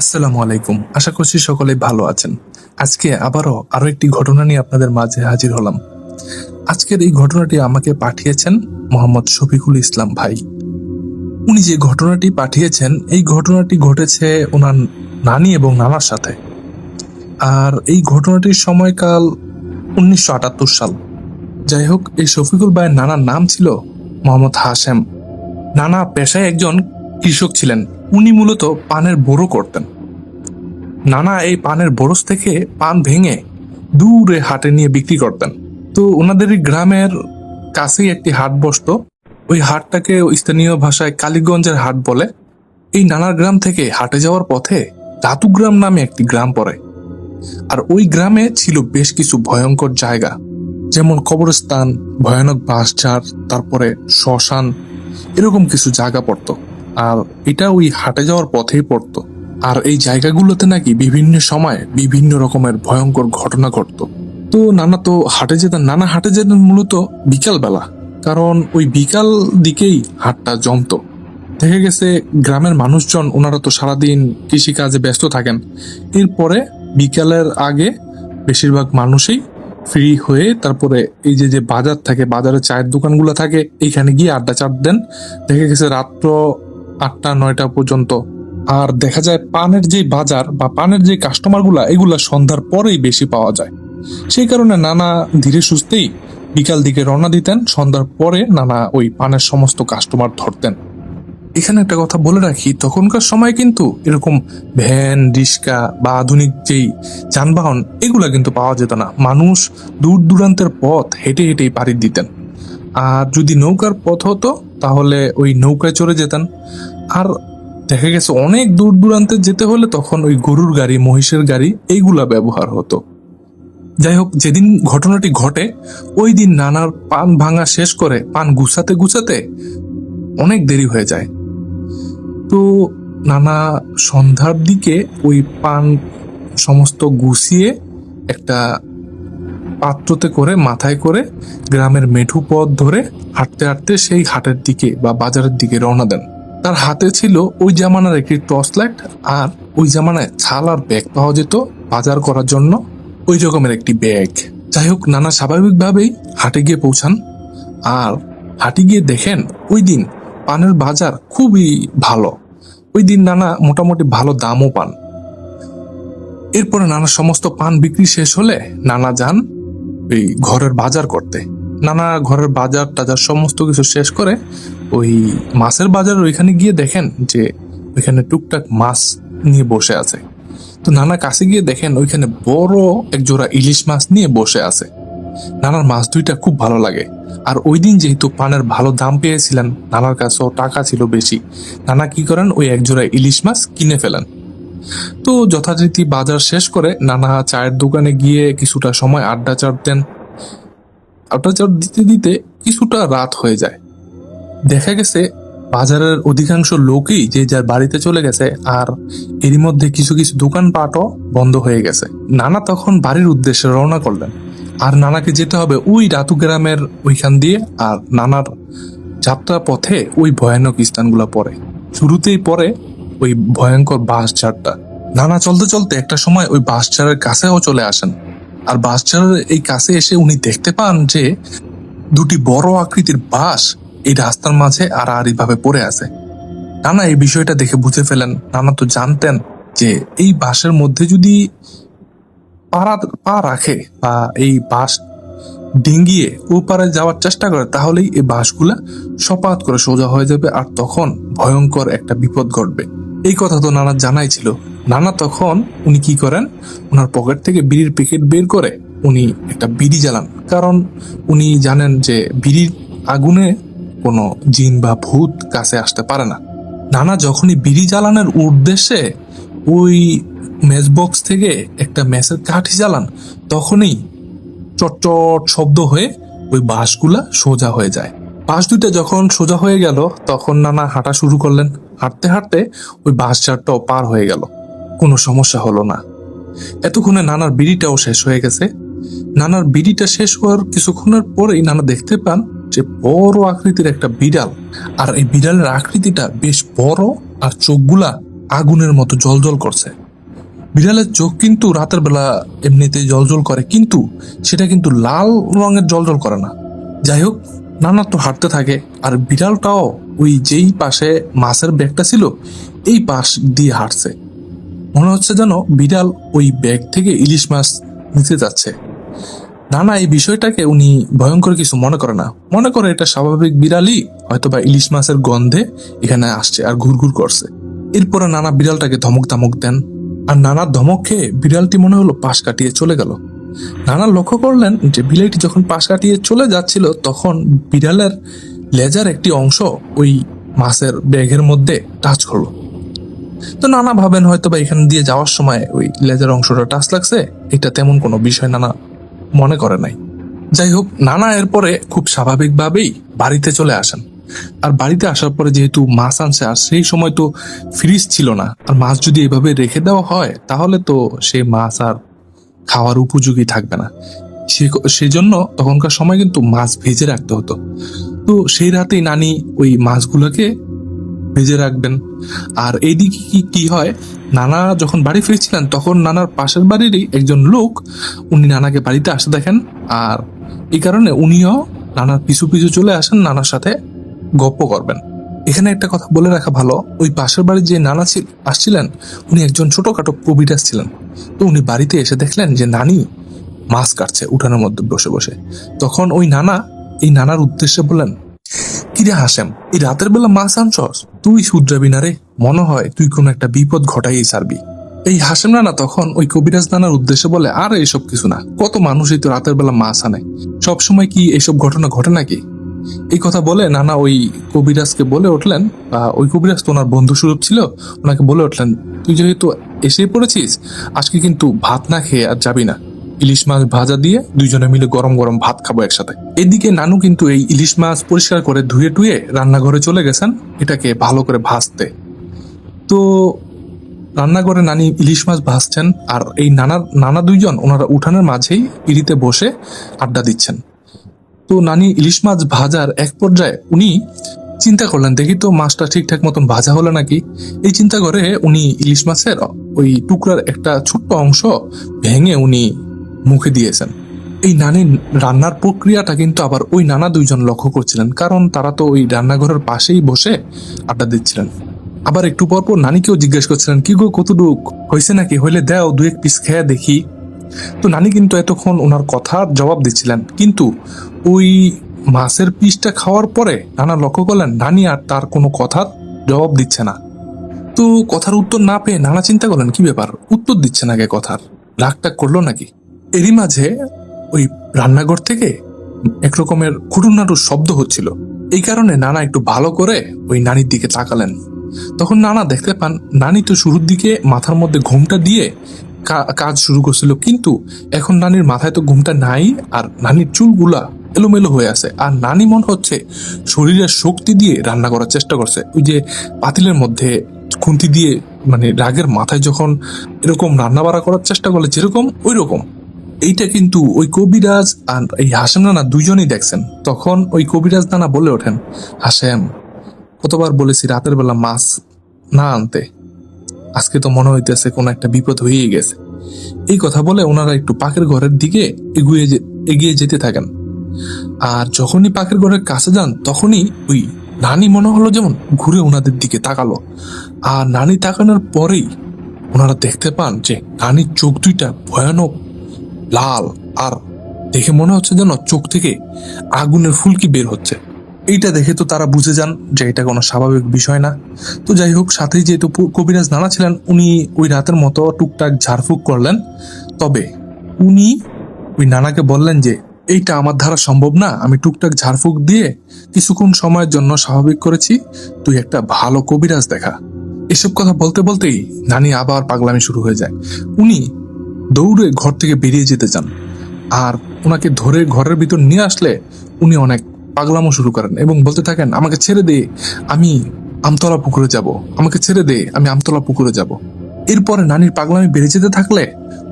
আসসালামু আলাইকুম। আশা করছি সকলে ভালো আছেন। আজকে আরো একটি ঘটনা নিয়ে আপনাদের মাঝে হাজির হলাম। আজকের এই ঘটনাটি আমাকে পাঠিয়েছেন মোহাম্মদ শফিকুল ইসলাম ভাই। উনি যে ঘটনাটি পাঠিয়েছেন এই ঘটনাটি ঘটেছে ওনার নানি এবং নানার সাথে। আর এই ঘটনাটির সময়কাল 1978 সাল। যাই হোক, এই শফিকুল ভাইয়ের নানার নাম ছিল মোহাম্মদ হাশেম। নানা পেশায় একজন কৃষক ছিলেন। উনি মূলত পানের বড়ো করতেন। নানা এই পানের বরজ থেকে পান ভেঙে দূরে হাটে নিয়ে বিক্রি করতেন। তো ওনাদের গ্রামের কাছেই একটি হাট বসতো। ওই হাটটাকে স্থানীয় ভাষায় কালীগঞ্জের হাট বলে। এই নানার গ্রাম থেকে হাটে যাওয়ার পথে দাতুগ্রাম নামে একটি গ্রাম পড়ে। আর ওই গ্রামে ছিল বেশ কিছু ভয়ঙ্কর জায়গা, যেমন কবরস্থান, ভয়ানক বাঁশঝাড়, তারপরে শ্মশান, এরকম কিছু জায়গা পড়তো। আর এটা ওই হাটে যাওয়ার পথেই পড়তো। আর এই জায়গাগুলোতে নাকি বিভিন্ন সময় বিভিন্ন রকমের ভয়ঙ্কর ঘটনা ঘটতো। তো নানা হাটে যেতেন মূলত বিকাল বেলা, কারণ ওই বিকাল দিকেই হাটটা জমতো। দেখা গেছে গ্রামের মানুষজন ওনারা তো সারাদিন কৃষিকাজে ব্যস্ত থাকেন। এরপরে বিকালের আগে বেশিরভাগ মানুষই ফ্রি হয়ে তারপরে এই যে যে বাজার থাকে, বাজারে চায়ের দোকানগুলো থাকে, এইখানে গিয়ে আড্ডা চাট দেন। দেখা গেছে রাত্র 8টা-9টা পর্যন্ত। আর দেখা যায় পানের যে বাজার বা পানের যে কাস্টমার এগুলা সন্ধ্যার পরেই বেশি পাওয়া যায়। সেই কারণে নানা ধীরে সুস্থেই বিকাল দিকে রওনা দিতেন। সন্ধ্যার পরে নানা ওই পানের সমস্ত কাস্টমার ধরতেন। এখানে একটা কথা বলে রাখি, তখনকার সময় কিন্তু এরকম ভ্যান, রিক্সা বা আধুনিক যেই যানবাহন এগুলা কিন্তু পাওয়া যেত না। মানুষ দূর দূরান্তের পথ হেঁটে হেঁটেই পাড়ি দিতেন। আর যদি নৌকার পথ হতো তাহলে ওই নৌকায় চড়ে যেতেন। আর দেখা গেছে অনেক দূর দূরান্তে যেতে হলে তখন ওই গরুর গাড়ি, মহিষের গাড়ি এইগুলা ব্যবহার হতো। যাই হোক, যেদিন ঘটনাটি ঘটে ওই দিন নানার পান ভাঙা শেষ করে পান গুছাতে গুছাতে অনেক দেরি হয়ে যায়। তো নানা সন্ধ্যার দিকে ওই পান সমস্ত গুছিয়ে একটা পাত্রতে করে মাথায় করে গ্রামের মেঠু পথ ধরে হাঁটতে হাঁটতে সেই হাটের দিকে বা বাজারের দিকে রওনা দেন। তার হাতে ছিল ওই জামানার একটি টর্চ লাইট, আর ওই জামানায় ছাল আর ব্যাগ পাওয়া যেত বাজার করার জন্য, ওই রকমের একটি ব্যাগ। যাই হোক, নানা স্বাভাবিকভাবেই হাটে গিয়ে পৌঁছান। আর হাটে গিয়ে দেখেন ওই দিন পানের বাজার খুবই ভালো। ওই দিন নানা মোটামুটি ভালো দামও পান। এরপরে নানা সমস্ত পান বিক্রি শেষ হলে নানা যান ওই ঘরের বাজার করতে। নানা ঘরের বাজার টাজার সমস্ত কিছু শেষ করে ওই মাছের বাজার ওইখানে গিয়ে দেখেন যে ওইখানে টুকটাক মাছ নিয়ে বসে আছে। তো নানা কাছে গিয়ে দেখেন ওইখানে বড় এক জোড়া ইলিশ মাছ নিয়ে বসে আছে। নানার মাছ দুইটা খুব ভালো লাগে। আর ওই দিন যেহেতু পানের ভালো দাম পেয়েছিলেন, নানার কাছেও টাকা ছিল বেশি, নানা কি করেন ওই এক জোড়া ইলিশ মাছ কিনে ফেলেন। তো যথারীতি বাজার শেষ করে নানা চায়ের দোকানে গিয়ে কিছুটা সময় আড্ডা চাট দেন। আড্ডা চাট দিতে দিতে কিছুটা রাত হয়ে যায়। দেখা গেছে বাজারের অধিকাংশ লোকই যে যার বাড়িতে চলে গেছে। আর এরই মধ্যে কিছু কিছু দোকানপাটও বন্ধ হয়ে গেছে। নানা তখন বাড়ির উদ্দেশ্যে রওনা করলেন। আর নানাকে যেতে হবে ওই রাতু গ্রামের ওইখান দিয়ে। আর নানার যাত্রা পথে ওই ভয়ানক স্থানগুলো পড়ে। শুরুতেই পড়ে ওই ভয়ঙ্কর বাঁশঝাড়টা। নানা চলতে চলতে একটা সময় ওই বাঁশঝাড়ের কাছেও চলে আসেন। আর বাঁশঝাড়ের এই কাছে এসে উনি দেখতে পান যে দুটি বড় আকৃতির বাঁশ এই রাস্তার মাঝে আড়াআড়ি ভাবে পড়ে আছে। নানা এই বিষয়টা দেখে বুঝে ফেলেন। নানা তো জানতেন যে এই বাঁশের মধ্যে যদি পা রাখে বা এই বাঁশ ডিঙ্গিয়ে ওপারে যাওয়ার চেষ্টা করে তাহলেই এই বাঁশগুলা সপাত করে সোজা হয়ে যাবে। আর তখন ভয়ঙ্কর একটা বিপদ ঘটবে। এই কথা তো নানা জানাই ছিল। নানা তখন উনি কি করেন, ওনার পকেট থেকে বিড়ির প্যাকেট বের করে উনি একটা বিড়ি জ্বালান। কারণ উনি জানেন যে বিড়ির আগুনে কোনো জিন বা ভূত কাছে আসতে পারে না। নানা যখনই বিড়ি জ্বালানোর উদ্দেশ্যে ওই ম্যাচ বক্স থেকে একটা ম্যাচের কাঠি জ্বালান, তখনই চটচট শব্দ হয়ে ওই বাঁশগুলা সোজা হয়ে যায়। বাঁশ দুইটা যখন সোজা হয়ে গেল তখন নানা হাঁটা শুরু করলেন। হাঁটতে হাঁটতে ওই বাঁশঝাড়টাও পার হয়ে গেল, কোনো সমস্যা হলো না। এতক্ষণে নানার বিড়িটাও শেষ হয়ে গেছে। নানার বিড়িটা শেষ হওয়ার কিছুক্ষণের পরেই নানা দেখতে পান যে বড় আকৃতির একটা বিড়াল। আর এই বিড়ালের আকৃতিটা বেশ বড়, আর চোখগুলা আগুনের মতো জ্বলজ্বল করছে। বিড়ালের চোখ কিন্তু রাতের বেলা এমনিতেই জ্বলজ্বল করে, কিন্তু সেটা কিন্তু লাল রঙের জ্বলজ্বল করে না। যাই হোক, নানা তো হাঁটতে থাকে, আর বিড়ালটাও ওই যেই পাশে মাছের ব্যাগটা ছিল এই পাশ দিয়ে হাঁটছে। মনে হচ্ছে যেন বিড়াল ওই ব্যাগ থেকে ইলিশ মাছ নিতে যাচ্ছে। নানা এই বিষয়টাকে উনি ভয়ঙ্কর কিছু মনে করে না, মনে করে এটা স্বাভাবিক বিড়ালই হয়তোবা ইলিশ মাছের গন্ধে এখানে আসছে আর ঘুরঘুর করছে। এরপরে নানা বিড়ালটাকে ধমক ধমক দেন, আর নানার ধমক খেয়ে বিড়ালটি মনে হলো পাশ কাটিয়ে চলে গেল। নানা লক্ষ্য করলেন যে বিড়ালটি যখন পাশ কাটিয়ে চলে যাচ্ছিল তখন বিড়ালের লেজার একটি অংশ ওই মাছের ব্যাগের মধ্যে টাচ করলো। তো নানা ভাবেন হয়তোবা এখান দিয়ে যাওয়ার সময় ওই লেজার অংশটা টাচ লাগছে, এটা তেমন কোনো বিষয় নানা মনে করে নাই। যাই হোক, নানা এরপরে খুব স্বাভাবিকভাবেই বাড়িতে চলে আসেন। আর বাড়িতে আসার পরে যেহেতু মাছ আনছে, আর সেই সময় তো ফ্রিজ ছিল না, আর মাছ যদি এভাবে রেখে দেওয়া হয় তাহলে তো সেই মাছ আর খাওয়ার উপযোগী থাকবে না। সেজন্য তখনকার সময় কিন্তু মাছ ভেজে রাখতে হতো। তো সেই রাতেই নানি ওই মাছগুলোকে ভেজে রাখবেন। আর এইদিকে কি হয়, নানা যখন বাড়ি ফিরছিলেন তখন নানার পাশের বাড়িরই একজন লোক উনি নানাকে বাড়িতে আসতে দেখেন, আর এই কারণে উনিও নানার পিছু পিছু চলে আসেন নানার সাথে গপ্প করবেন। এখানে একটা কথা বলে রাখা ভালো, ওই পাশের বাড়ির যে নানা আসছিলেন উনি একজন ছোটখাটো কবিরাজ ছিলেন। তো উনি বাড়িতে এসে দেখলেন যে নানি মাছ কাটছে উঠানের মধ্যে বসে বসে। তখন ওই নানা এই নানার উদ্দেশ্যে বললেন, কিরে হাসেম, এই রাতের বেলা মাছ আনছস? তুই শুধরাবি না রে, মনে হয় তুই কোনো একটা বিপদ ঘটাই ছাড়বি। এই হাসেম নানা তখন ওই কবিরাজ নানার উদ্দেশ্যে বলে, আর এসব কিছু না, কত মানুষই তো রাতের বেলা মাছ আনে, সবসময় কি এসব ঘটনা ঘটে নাকি? এই কথা বলে নানা ওই কবিরাজকে বলে উঠলেন, বা ওই কবিরাজ তো ওনার বন্ধু স্বরূপ ছিল, ওনাকে বলে উঠলেন, তুই যেহেতু এসে পড়েছিস আজকে কিন্তু ভাত না খেয়ে আর যাবি না, ইলিশ মাছ ভাজা দিয়ে দুইজনে মিলে গরম গরম ভাত খাবো একসাথে। এদিকে নানু কিন্তু এই ইলিশ মাছ পরিষ্কার করে ধুয়ে টুয়ে রান্নাঘরে চলে গেছেন এটাকে ভালো করে ভাজতে। তো রান্নাঘরে নানি ইলিশ মাছ ভাজছেন, আর এই নানা দুইজন ওনারা উঠানের মাঝেই পিড়িতে বসে আড্ডা দিচ্ছেন। তো নানি ইলিশ মাছ ভাজার এক পর্যায়ে উনি চিন্তা করলেন, দেখি তো মাছটা ঠিকঠাক মতন ভাজা হলো নাকি। এই চিন্তা করে উনি ইলিশ মাছের ওই টুকরার একটা ছোট্ট অংশ ভেঙে উনি মুখে দিয়েছেন। এই নানির রান্নার প্রক্রিয়াটা কিন্তু আবার ওই নানা দুইজন লক্ষ্য করছিলেন, কারণ তারা তো ওই রান্নাঘরের পাশেই বসে আড্ডা দিচ্ছিলেন। আবার একটু পর পর নানিকেও জিজ্ঞেস করছিলেন, কি গো কতটুক হয়েছে নাকি, হইলে দাও দু এক পিস খেয়ে দেখি। তো নানি কিন্তু এতক্ষণ ওনার কথার জবাব দিচ্ছিলেন, কিন্তু ওই মাছের পিসটা খাওয়ার পরে নানা লক্ষ্য করলেন নানি আর তার কোনো কথার জবাব দিচ্ছে না। তো কথার উত্তর না পেয়ে নানা চিন্তা করলেন, কি ব্যাপার, উত্তর দিচ্ছে না কে, কথার রাগটাগ করলো নাকি। এরই মাঝে ওই রান্নাঘর থেকে এক রকমের খুটুনাটুর শব্দ হচ্ছিল। এই কারণে নানা একটু ভালো করে ওই নানির দিকে তাকালেন। তখন নানা দেখতে পান নানি তো শুরুর দিকে মাথার মধ্যে ঘুমটা দিয়ে কাজ শুরু করছিল, কিন্তু এখন নানির মাথায় তো ঘুমটা নাই, আর নানির চুলগুলা এলোমেলো হয়ে আছে, আর নানি মনে হচ্ছে শরীরের শক্তি দিয়ে রান্না করার চেষ্টা করছে। ওই যে পাতিলের মধ্যে খুন্তি দিয়ে মানে রাগের মাথায় যখন এরকম রান্না বাড়া করার চেষ্টা করলে যেরকম ওই রকম। এইটা কিন্তু ওই কবিরাজ আর এই হাসেম নানা দুইজনই দেখছেন। তখন ওই কবিরাজ নানা বলে ওঠেন, হাসেম, কতবার বলেছি রাতের বেলা মাছ না আনতে, আজকে তো মনে হইতেছে কোনো একটা বিপদ হয়েই গেছে। এই কথা বলে ওনারা একটু পাকের ঘরের দিকে এগিয়ে যেতে থাকেন। আর যখনই পাকের ঘরের কাছে যান তখনই ওই নানি মনে হলো যেমন ঘুরে ওনাদের দিকে তাকালো। আর নানি তাকানোর পরেই ওনারা দেখতে পান যে নানির চোখ দুইটা ভয়ানক লাল, আর দেখে মনে হচ্ছে যেন চোখ থেকে আগুনের ফুলকি বের হচ্ছে। এইটা দেখে তো তারা বুঝে যান যে এটা কোনো স্বাভাবিক বিষয় না। তো যাই হোক, সাথে যেহেতু কবিরাজ নানা ছিলেন উনি ওই রাতের মতো টুকটাক ঝাড়ফুঁক করলেন। তবে উনি ওই নানাকে বললেন যে এইটা আমার দ্বারা সম্ভব না, আমি টুকটাক ঝাড়ফুঁক দিয়ে কিছুক্ষণ সময়ের জন্য স্বাভাবিক করেছি, তুই একটা ভালো কবিরাজ দেখা। এসব কথা বলতে বলতেই নানি আবার পাগলামি শুরু হয়ে যায়। উনি দৌড়ে ঘর থেকে বেরিয়ে যেতে চান, আর ওনাকে ধরে ঘরের ভিতর নিয়ে আসলে উনি অনেক পাগলামো শুরু করেন এবং বলতে থাকেন, আমাকে ছেড়ে দে, আমি আমতলা পুকুরে যাব, আমাকে ছেড়ে দে, আমি আমতলা পুকুরে যাব। এরপরে নানির পাগলামি বেড়ে যেতে থাকলে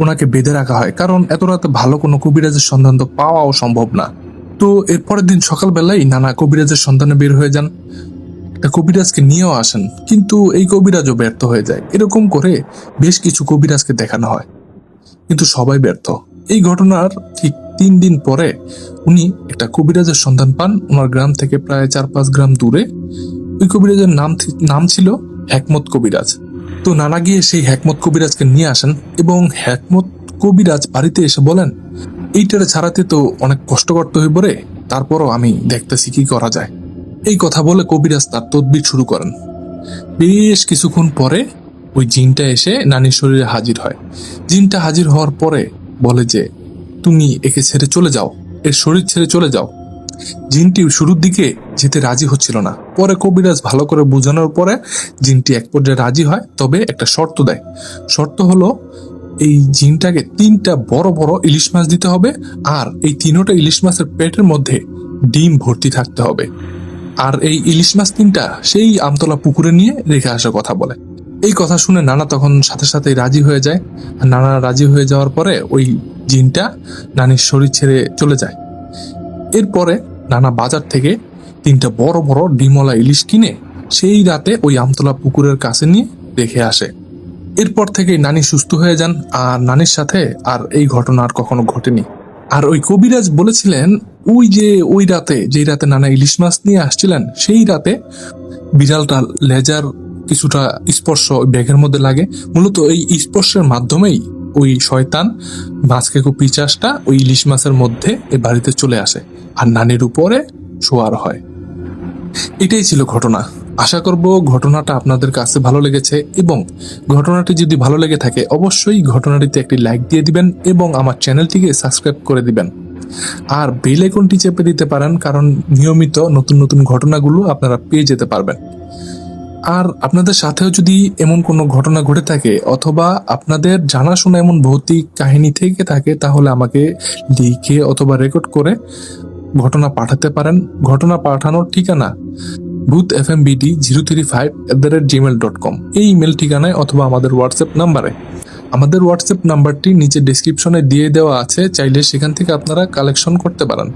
ওনাকে বেঁধে রাখা হয়, কারণ এত রাতে ভালো কোনো কবিরাজের সন্ধান তো পাওয়াও সম্ভব না। তো এরপরের দিন সকালবেলায় নানা কবিরাজের সন্ধানে বের হয়ে যান। একটা কবিরাজকে নিয়েও আসেন, কিন্তু এই কবিরাজও ব্যর্থ হয়ে যায়। এরকম করে বেশ কিছু কবিরাজকে দেখানো হয়, কিন্তু সবাই ব্যর্থ। এই ঘটনার ঠিক 3 দিন পরে উনি একটা কবিরাজের সন্ধান পান ওনার গ্রাম থেকে প্রায় 4-5 গ্রাম দূরে। ওই কবিরাজের নাম ছিল হেকমত কবিরাজ। তো নানা গিয়ে সেই হেকমত কবিরাজকে নিয়ে আসেন এবং হেকমত কবিরাজ বাড়িতে এসে বলেন, এইটারে ছাড়াতে তো অনেক কষ্ট করতে হইব রে, তারপরও আমি দেখতেছি কি করা যায়। এই কথা বলে কবিরাজ তার তদবির শুরু করেন। বেশ কিছুক্ষণ পরে ওই জিনটা এসে নানির শরীরে হাজির হয়। জিনটা হাজির হওয়ার পরে বলে যে, তুমি একে ছেড়ে চলে যাও, এর শরীর ছেড়ে চলে যাও। জিনটি শুরুর দিকে যেতে রাজি হচ্ছিল না। পরে কবিরাজ ভালো করে বোঝানোর পরে জিনটি এক পর্যায়ে রাজি হয়, তবে একটা শর্ত দেয়। শর্ত হলো, এই জিনটাকে 3টা বড় বড় ইলিশ মাছ দিতে হবে, আর এই 3টা ইলিশ মাছের পেটের মধ্যে ডিম ভর্তি থাকতে হবে। আর এই ইলিশ মাছ 3টা সেই আমতলা পুকুরে নিয়ে রেখে আসার কথা বলে। এই কথা শুনে নানা তখন সাথে সাথেই রাজি হয়ে যায়। আর নানা রাজি হয়ে যাওয়ার পরে ওই জিনটা নানির শরীর ছেড়ে চলে যায়। এরপরে নানা বাজার থেকে 3টা বড় বড় ডিমওয়ালা ইলিশ কিনে সেই রাতে ওই আমতলা পুকুরের কাছে নিয়ে রেখে আসে। এরপর থেকে নানি সুস্থ হয়ে যান, আর নানির সাথে আর এই ঘটনা আর কখনো ঘটেনি। আর ওই কবিরাজ বলেছিলেন, ওই রাতে, যেই রাতে নানা ইলিশ মাছ নিয়ে আসছিলেন, সেই রাতে বিড়ালটা লেজার কিছুটা স্পর্শ ওই ব্যাগের মধ্যে লাগে। মূলত এই স্পর্শের মাধ্যমেই ওই শয়তান মাছকেকু পিচাসটা ওই ইলিশ মাছের মধ্যে এই বাড়িতে চলে আসে আর নানির উপরে শোয়ার হয়। এটাই ছিল ঘটনা। আশা করব ঘটনাটা আপনাদের কাছে ভালো লেগেছে, এবং ঘটনাটি যদি ভালো লেগে থাকে অবশ্যই ঘটনাটিতে একটি লাইক দিয়ে দিবেন এবং আমার চ্যানেলটিকে সাবস্ক্রাইব করে দিবেন। আর বেল আইকনটি চেপে দিতে পারেন, কারণ নিয়মিত নতুন নতুন ঘটনাগুলো আপনারা পেয়ে যেতে পারবেন। আর আপনাদের সাথেও যদি এমন কোনো ঘটনা ঘটে থাকে, অথবা আপনাদের জানাশোনা এমন ভৌতিক কাহিনী থেকে থাকে, তাহলে আমাকে লিখে অথবা রেকর্ড করে ঘটনা পাঠাতে পারেন। ঘটনা পাঠানোর ঠিকানা bhutfmbd035@gmail.com এই ইমেল ঠিকানায়, অথবা আমাদের হোয়াটসঅ্যাপ নাম্বারে। আমাদের হোয়াটসঅ্যাপ নাম্বারটি নিচে ডেসক্রিপশনে দিয়ে দেওয়া আছে, চাইলে সেখান থেকে আপনারা কালেকশন করতে পারেন।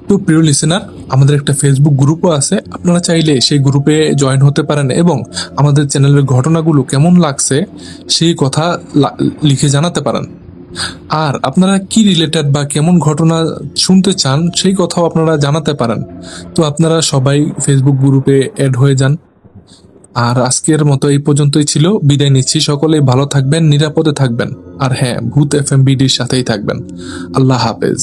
তো প্রিয় লিসেনার, আমাদের একটা ফেসবুক গ্রুপও আছে, আপনারা চাইলে সেই গ্রুপে জয়েন হতে পারেন এবং আমাদের চ্যানেলের ঘটনাগুলো কেমন লাগছে সেই কথা লিখে জানাতে পারেন। আর আপনারা কি রিলেটেড বা কেমন ঘটনা শুনতে চান সেই কথাও আপনারা জানাতে পারেন। তো আপনারা সবাই ফেসবুক গ্রুপে অ্যাড হয়ে যান। আর আজকের মতো এই পর্যন্তই ছিল, বিদায় নিচ্ছি। সকলেই ভালো থাকবেন, নিরাপদে থাকবেন, আর হ্যাঁ, ভূত এফএম বিডির সাথেই থাকবেন। আল্লাহ হাফেজ।